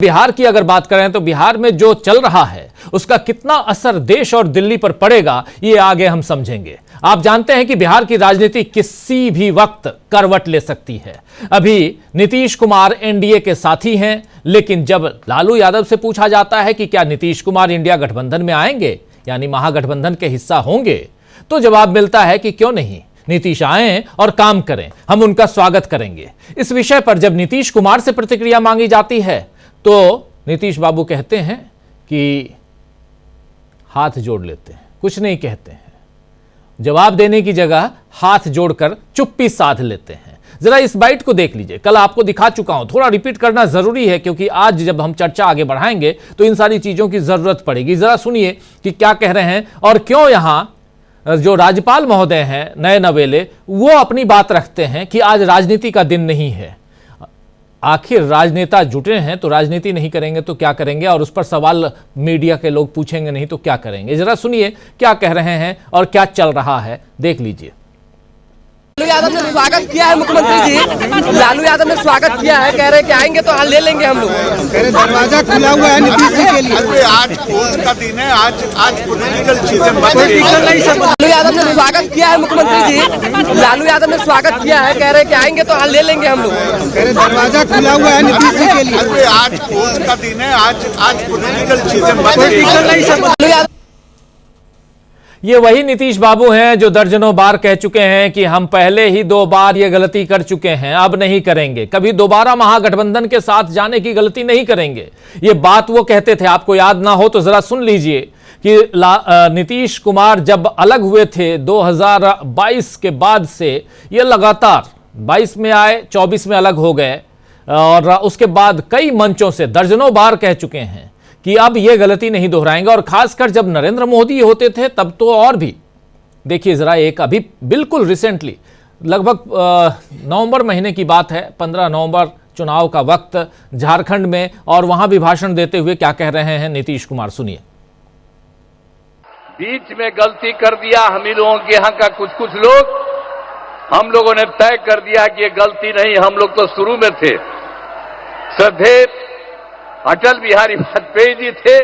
बिहार की अगर बात करें तो बिहार में जो चल रहा है उसका कितना असर देश और दिल्ली पर पड़ेगा ये आगे हम समझेंगे। आप जानते हैं कि बिहार की राजनीति किसी भी वक्त करवट ले सकती है। अभी नीतीश कुमार एनडीए के साथी हैं, लेकिन जब लालू यादव से पूछा जाता है कि क्या नीतीश कुमार इंडिया गठबंधन में आएंगे यानी महागठबंधन के हिस्सा होंगे, तो जवाब मिलता है कि क्यों नहीं, नीतीश आए और काम करें, हम उनका स्वागत करेंगे। इस विषय पर जब नीतीश कुमार से प्रतिक्रिया मांगी जाती है तो नीतीश बाबू कहते हैं कि हाथ जोड़ लेते हैं, कुछ नहीं कहते हैं, जवाब देने की जगह हाथ जोड़कर चुप्पी साध लेते हैं। जरा इस बाइट को देख लीजिए, कल आपको दिखा चुका हूं, थोड़ा रिपीट करना जरूरी है क्योंकि आज जब हम चर्चा आगे बढ़ाएंगे तो इन सारी चीजों की जरूरत पड़ेगी। जरा सुनिए कि क्या कह रहे हैं और क्यों यहां जो राज्यपाल महोदय हैं नए नवेले वो अपनी बात रखते हैं कि आज राजनीति का दिन नहीं है। आखिर राजनेता जुटे हैं तो राजनीति नहीं करेंगे तो क्या करेंगे, और उस पर सवाल मीडिया के लोग पूछेंगे नहीं तो क्या करेंगे। जरा सुनिए क्या कह रहे हैं और क्या चल रहा है, देख लीजिए। लालू यादव ने स्वागत किया है, मुख्यमंत्री जी लालू यादव ने स्वागत किया है, कह रहे हैं कि आएंगे तो ले लेंगे हम लोग। दरवाजा खुला हुआ है नीतीश जी के लिए। आज खोज का दिन है, आज पॉलिटिकल चीजें लालू यादव ने स्वागत किया है, मुख्यमंत्री जी लालू यादव ने स्वागत किया है, कह रहे हैं कि आएंगे तो ले लेंगे हम लोग। दरवाजा खुला हुआ है नीतीश जी के लिए। आज खोज का दिन है, आज पॉलिटिकल चीजें ये वही नीतीश बाबू हैं जो दर्जनों बार कह चुके हैं कि हम पहले ही 2 बार ये गलती कर चुके हैं, अब नहीं करेंगे, कभी दोबारा महागठबंधन के साथ जाने की गलती नहीं करेंगे। ये बात वो कहते थे, आपको याद ना हो तो जरा सुन लीजिए कि नीतीश कुमार जब अलग हुए थे 2022 के बाद से, ये लगातार 22 में आए, 24 में अलग हो गए और उसके बाद कई मंचों से दर्जनों बार कह चुके हैं कि अब यह गलती नहीं दोहराएंगे। और खासकर जब नरेंद्र मोदी होते थे तब तो और भी। देखिए जरा एक अभी बिल्कुल रिसेंटली लगभग नवंबर महीने की बात है, 15 नवंबर चुनाव का वक्त झारखंड में, और वहां भी भाषण देते हुए क्या कह रहे हैं नीतीश कुमार, सुनिए। बीच में गलती कर दिया हम ही लोगों के यहाँ का कुछ लोग, हम लोगों ने तय कर दिया कि ये गलती नहीं, हम लोग तो शुरू में थे। श्रद्धेय अटल बिहारी वाजपेयी जी थे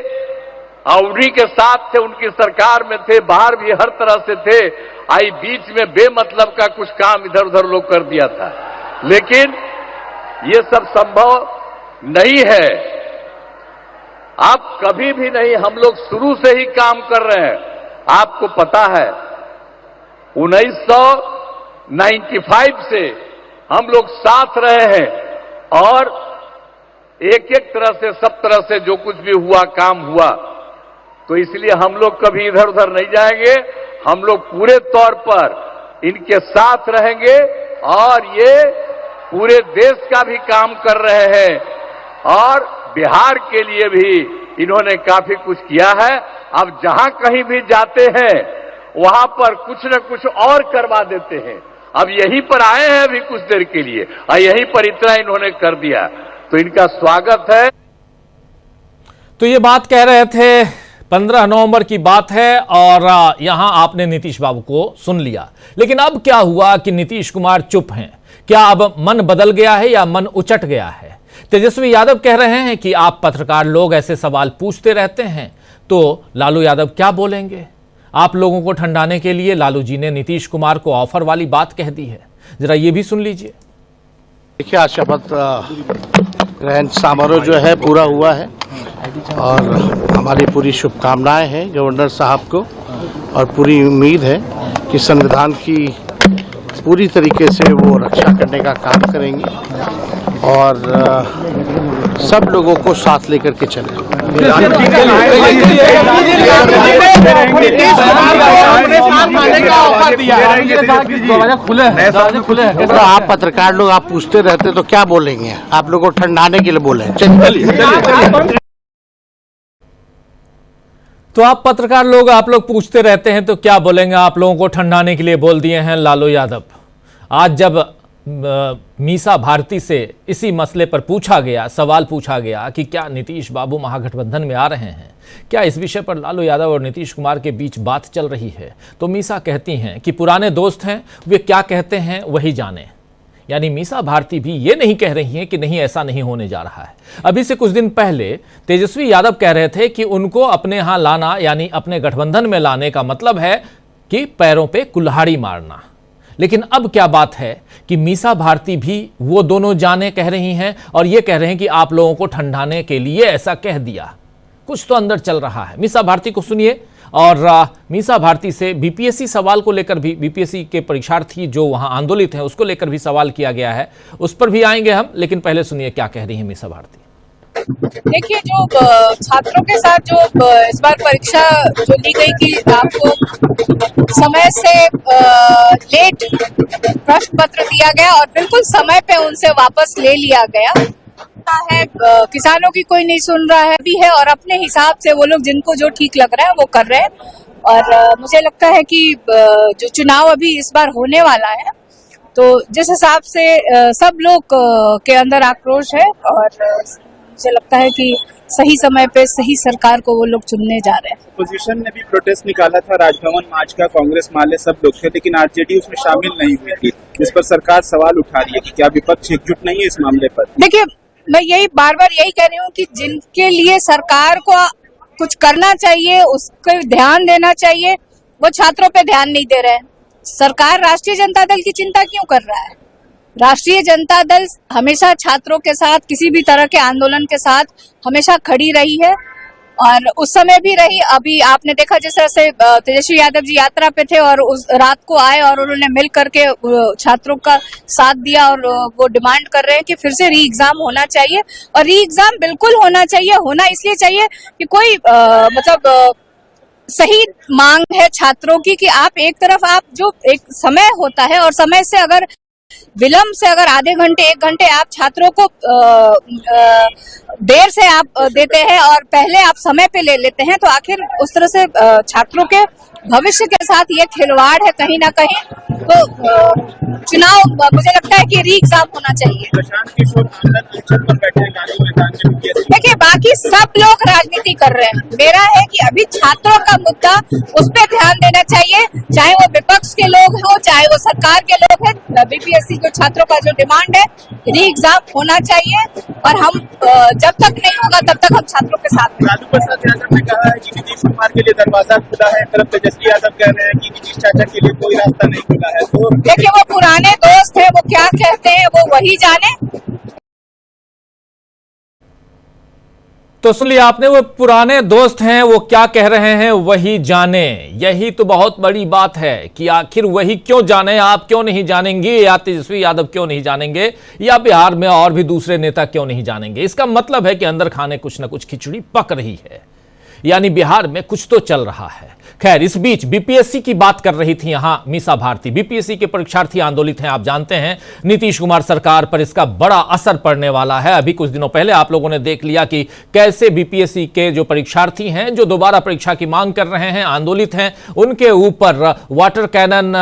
और उन्हीं के साथ थे, उनकी सरकार में थे, बाहर भी हर तरह से थे। आई बीच में बेमतलब का कुछ काम इधर उधर लोग कर दिया था, लेकिन ये सब संभव नहीं है। आप कभी भी नहीं, हम लोग शुरू से ही काम कर रहे हैं। आपको पता है 1995 से हम लोग साथ रहे हैं और एक एक तरह से, सब तरह से जो कुछ भी हुआ काम हुआ, तो इसलिए हम लोग कभी इधर उधर नहीं जाएंगे। हम लोग पूरे तौर पर इनके साथ रहेंगे और ये पूरे देश का भी काम कर रहे हैं और बिहार के लिए भी इन्होंने काफी कुछ किया है। अब जहां कहीं भी जाते हैं वहां पर कुछ न कुछ और करवा देते हैं। अब यहीं पर आए हैं अभी कुछ देर के लिए और यहीं पर इतना इन्होंने कर दिया, तो इनका स्वागत है। तो ये बात कह रहे थे, 15 नवंबर की बात है और यहां आपने नीतीश बाबू को सुन लिया। लेकिन अब क्या हुआ कि नीतीश कुमार चुप हैं? क्या अब मन बदल गया है या मन उचट गया है? तेजस्वी यादव कह रहे हैं कि आप पत्रकार लोग ऐसे सवाल पूछते रहते हैं, तो लालू यादव क्या बोलेंगे? आप लोगों को ठंडाने के लिए लालू जी ने नीतीश कुमार को ऑफर वाली बात कह दी है, जरा ये भी सुन लीजिए। देखिए, आज शपथ ग्रहण समारोह जो है पूरा हुआ है और हमारी पूरी शुभकामनाएं हैं गवर्नर साहब को और पूरी उम्मीद है कि संविधान की पूरी तरीके से वो रक्षा करने का काम करेंगे और सब लोगों को साथ लेकर के चलें। आप पत्रकार लोग आप पूछते रहते तो क्या बोलेंगे? आप लोगों को ठंडाने के लिए बोले। तो आप पत्रकार लोग आप लोग पूछते रहते हैं तो क्या बोलेंगे, आप लोगों को ठंडाने के लिए बोल दिए हैं लालू यादव। आज जब मीसा भारती से इसी मसले पर पूछा गया, सवाल पूछा गया कि क्या नीतीश बाबू महागठबंधन में आ रहे हैं, क्या इस विषय पर लालू यादव और नीतीश कुमार के बीच बात चल रही है, तो मीसा कहती हैं कि पुराने दोस्त हैं, वे क्या कहते हैं वही जाने। यानी मीसा भारती भी ये नहीं कह रही हैं कि नहीं ऐसा नहीं होने जा रहा है। अभी से कुछ दिन पहले तेजस्वी यादव कह रहे थे कि उनको अपने यहां लाना यानी अपने गठबंधन में लाने का मतलब है कि पैरों पे कुल्हाड़ी मारना। लेकिन अब क्या बात है कि मीसा भारती भी वो दोनों जाने कह रही हैं और ये कह रहे हैं कि आप लोगों को ठंडाने के लिए ऐसा कह दिया। कुछ तो अंदर चल रहा है। मीसा भारती को सुनिए और मीसा भारती से बीपीएससी सवाल को लेकर भी, बीपीएससी के परीक्षार्थी जो वहां आंदोलित हैं उसको लेकर भी सवाल किया गया है, उस पर भी आएंगे हम। लेकिन पहले सुनिए क्या कह रही है मीसा भारती। देखिए, जो छात्रों के साथ जो इस बार परीक्षा जो ली गई कि आपको समय से लेट प्रश्न पत्र दिया गया और बिल्कुल समय पे उनसे वापस ले लिया गया है। किसानों की कोई नहीं सुन रहा है भी है और अपने हिसाब से वो लोग जिनको जो ठीक लग रहा है वो कर रहे हैं। और मुझे लगता है कि जो चुनाव अभी इस बार होने वाला है तो जिस हिसाब से सब लोग के अंदर आक्रोश है और मुझे लगता है कि सही समय पे सही सरकार को वो लोग चुनने जा रहे हैं। अपोजिशन ने भी प्रोटेस्ट निकाला था, राजभवन मार्च का, कांग्रेस माले सब लोग थे, लेकिन आरजेडी उसमें शामिल नहीं हुई थी। इस पर सरकार सवाल उठा रही है कि क्या विपक्ष एकजुट नहीं है इस मामले पर? देखिए, मैं यही बार बार यही कह रही हूँ कि जिनके लिए सरकार को कुछ करना चाहिए, उसको ध्यान देना चाहिए, वो छात्रों पे ध्यान नहीं दे रहे हैं। सरकार राष्ट्रीय जनता दल की चिंता क्यों कर रहा है? राष्ट्रीय जनता दल हमेशा छात्रों के साथ, किसी भी तरह के आंदोलन के साथ हमेशा खड़ी रही है और उस समय भी रही। अभी आपने देखा जिस तरह से तेजस्वी यादव जी यात्रा पे थे और उस रात को आए और उन्होंने मिल करके छात्रों का साथ दिया और वो डिमांड कर रहे हैं कि फिर से री एग्जाम होना चाहिए। और री एग्जाम बिल्कुल होना चाहिए, होना इसलिए चाहिए कि कोई सही मांग है छात्रों की कि आप एक तरफ आप जो एक समय होता है और समय से अगर विलंब से अगर आधे घंटे 1 घंटे आप छात्रों को देर से आप देते हैं और पहले आप समय पे ले लेते हैं तो आखिर उस तरह से छात्रों के भविष्य के साथ ये खिलवाड़ है कहीं ना कहीं। तो चुनाव मुझे लगता है कि री एग्जाम होना चाहिए। देखिए, बाकी सब लोग राजनीति कर रहे हैं, मेरा है कि अभी छात्रों का मुद्दा उस पर ध्यान देना चाहिए, चाहे वो विपक्ष के लोग हो चाहे वो सरकार के लोग हैं। बीपीएससी को छात्रों का जो डिमांड है री एग्जाम होना चाहिए और हम जब तक नहीं होगा तब तक हम छात्रों के साथ हैं। लालू प्रसाद यादव ने कहा है कि नीतीश कुमार के लिए दरवाजा खुला है, तरफ तेजस्वी यादव कह रहे हैं कि नीतीश चाचा के लिए कोई रास्ता नहीं खुला है। तो देखिए, वो पुराने दोस्त हैं, वो क्या कहते हैं वो वही जाने। तो सुन लिया आपने, वो पुराने दोस्त हैं, वो क्या कह रहे हैं वही जाने। यही तो बहुत बड़ी बात है कि आखिर वही क्यों जाने, आप क्यों नहीं जानेंगे, या तेजस्वी यादव क्यों नहीं जानेंगे, या बिहार में और भी दूसरे नेता क्यों नहीं जानेंगे। इसका मतलब है कि अंदर खाने कुछ ना कुछ खिचड़ी पक रही है, यानी बिहार में कुछ तो चल रहा है। खैर, इस बीच बीपीएससी की बात कर रही थी यहां मीसा भारती। बीपीएससी के परीक्षार्थी आंदोलित हैं, आप जानते हैं नीतीश कुमार सरकार पर इसका बड़ा असर पड़ने वाला है। अभी कुछ दिनों पहले आप लोगों ने देख लिया कि कैसे बीपीएससी के जो परीक्षार्थी हैं, जो दोबारा परीक्षा की मांग कर रहे हैं, आंदोलित हैं, उनके ऊपर वाटर कैनन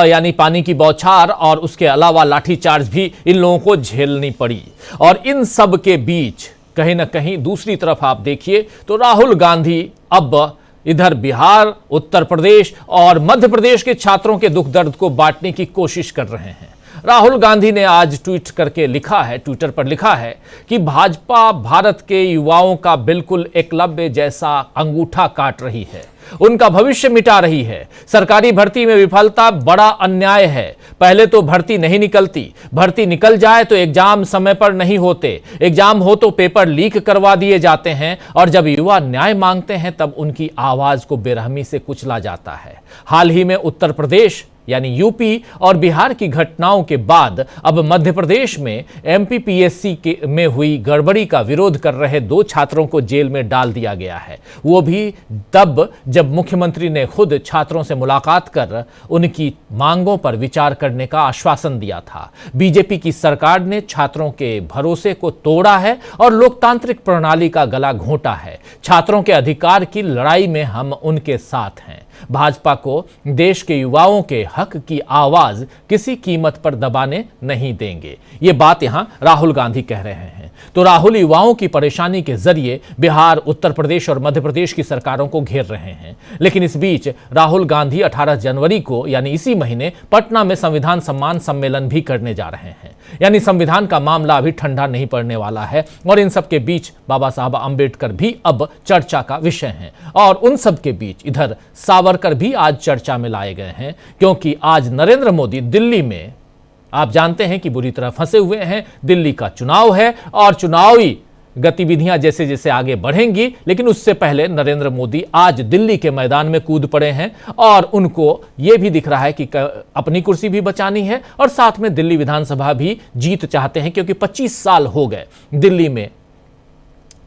यानी पानी की बौछार और उसके अलावा लाठीचार्ज भी इन लोगों को झेलनी पड़ी। और इन सब के बीच कहीं ना कहीं दूसरी तरफ आप देखिए तो राहुल गांधी अब इधर बिहार, उत्तर प्रदेश और मध्य प्रदेश के छात्रों के दुख दर्द को बांटने की कोशिश कर रहे हैं। राहुल गांधी ने आज ट्वीट करके लिखा है, ट्विटर पर लिखा है कि भाजपा भारत के युवाओं का बिल्कुल एकलव्य जैसा अंगूठा काट रही है, उनका भविष्य मिटा रही है। सरकारी भर्ती में विफलता बड़ा अन्याय है। पहले तो भर्ती नहीं निकलती, भर्ती निकल जाए तो एग्जाम समय पर नहीं होते, एग्जाम हो तो पेपर लीक करवा दिए जाते हैं, और जब युवा न्याय मांगते हैं तब उनकी आवाज को बेरहमी से कुचला जाता है। हाल ही में उत्तर प्रदेश यानी यूपी और बिहार की घटनाओं के बाद अब मध्य प्रदेश में एमपीपीएससी में हुई गड़बड़ी का विरोध कर रहे 2 छात्रों को जेल में डाल दिया गया है। वो भी तब जब मुख्यमंत्री ने खुद छात्रों से मुलाकात कर उनकी मांगों पर विचार करने का आश्वासन दिया था। बीजेपी की सरकार ने छात्रों के भरोसे को तोड़ा है और लोकतांत्रिक प्रणाली का गला घोंटा है। छात्रों के अधिकार की लड़ाई में हम उनके साथ हैं। भाजपा को देश के युवाओं के हक की आवाज किसी कीमत पर दबाने नहीं देंगे। ये बात यहां राहुल गांधी कह रहे हैं। तो राहुल युवाओं की परेशानी के जरिए बिहार, उत्तर प्रदेश और मध्य प्रदेश की सरकारों को घेर रहे हैं। लेकिन इस बीच राहुल गांधी 18 जनवरी को यानी इसी महीने पटना में संविधान सम्मान सम्मेलन भी करने जा रहे हैं। यानी संविधान का मामला अभी ठंडा नहीं पड़ने वाला है और इन सब के बीच बाबा साहब अंबेडकर भी अब चर्चा का विषय हैं। और उन सब के बीच इधर सावरकर भी आज चर्चा में लाए गए हैं, क्योंकि आज नरेंद्र मोदी दिल्ली में, आप जानते हैं कि बुरी तरह फंसे हुए हैं। दिल्ली का चुनाव है और चुनावी गतिविधियां जैसे जैसे आगे बढ़ेंगी, लेकिन उससे पहले नरेंद्र मोदी आज दिल्ली के मैदान में कूद पड़े हैं और उनको यह भी दिख रहा है कि अपनी कुर्सी भी बचानी है और साथ में दिल्ली विधानसभा भी जीत चाहते हैं, क्योंकि 25 साल हो गए दिल्ली में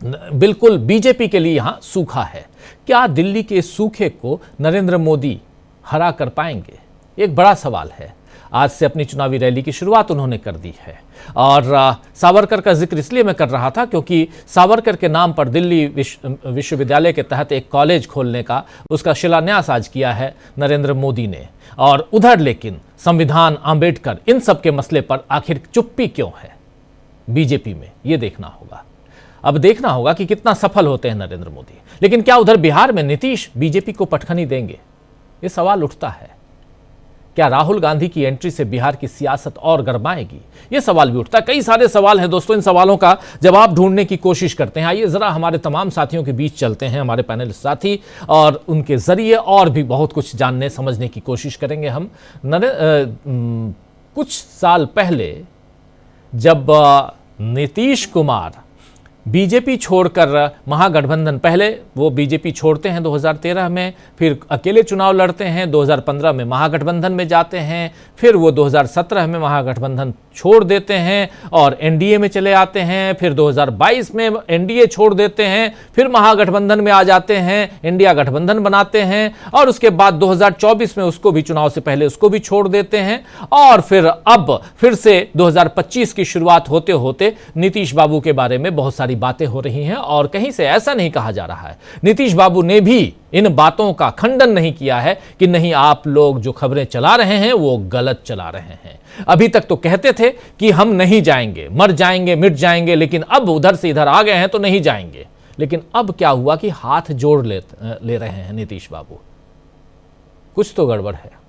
बिल्कुल बीजेपी के लिए यहां सूखा है। क्या दिल्ली के सूखे को नरेंद्र मोदी हरा कर पाएंगे? एक बड़ा सवाल है। आज से अपनी चुनावी रैली की शुरुआत उन्होंने कर दी है और सावरकर का जिक्र इसलिए मैं कर रहा था क्योंकि सावरकर के नाम पर दिल्ली विश्वविद्यालय के तहत एक कॉलेज खोलने का उसका शिलान्यास आज किया है नरेंद्र मोदी ने। और उधर लेकिन संविधान, अंबेडकर, इन सब के मसले पर आखिर चुप्पी क्यों है बीजेपी में, यह देखना होगा। अब देखना होगा कि कितना सफल होते हैं नरेंद्र मोदी। लेकिन क्या उधर बिहार में नीतीश बीजेपी को पटखनी देंगे? यह सवाल उठता है। क्या राहुल गांधी की एंट्री से बिहार की सियासत और गरमाएगी? यह सवाल भी उठता है। कई सारे सवाल हैं दोस्तों, इन सवालों का जवाब ढूंढने की कोशिश करते हैं। आइए जरा हमारे तमाम साथियों के बीच चलते हैं, हमारे पैनल साथी, और उनके जरिए और भी बहुत कुछ जानने समझने की कोशिश करेंगे हम। कुछ साल पहले जब नीतीश कुमार बीजेपी छोड़कर महागठबंधन, पहले वो बीजेपी छोड़ते हैं 2013 में, फिर अकेले चुनाव लड़ते हैं, 2015 में महागठबंधन में जाते हैं, फिर वो 2017 में महागठबंधन छोड़ देते हैं और एनडीए में चले आते हैं, फिर 2022 में एनडीए छोड़ देते हैं, फिर महागठबंधन में आ जाते हैं, इंडिया गठबंधन बनाते हैं और उसके बाद 2024 में उसको भी, चुनाव से पहले उसको भी छोड़ देते हैं। और फिर अब फिर से 2025 की शुरुआत होते होते नीतीश बाबू के बारे में बहुत सारी बातें हो रही हैं और कहीं से ऐसा नहीं कहा जा रहा है, नीतीश बाबू ने भी इन बातों का खंडन नहीं किया है कि नहीं, आप लोग जो खबरें चला रहे हैं वो गलत चला रहे हैं। अभी तक तो कहते थे कि हम नहीं जाएंगे, मर जाएंगे, मिट जाएंगे, लेकिन अब उधर से इधर आ गए हैं तो नहीं जाएंगे। लेकिन अब क्या हुआ कि हाथ जोड़ ले रहे हैं नीतीश बाबू। कुछ तो गड़बड़ है।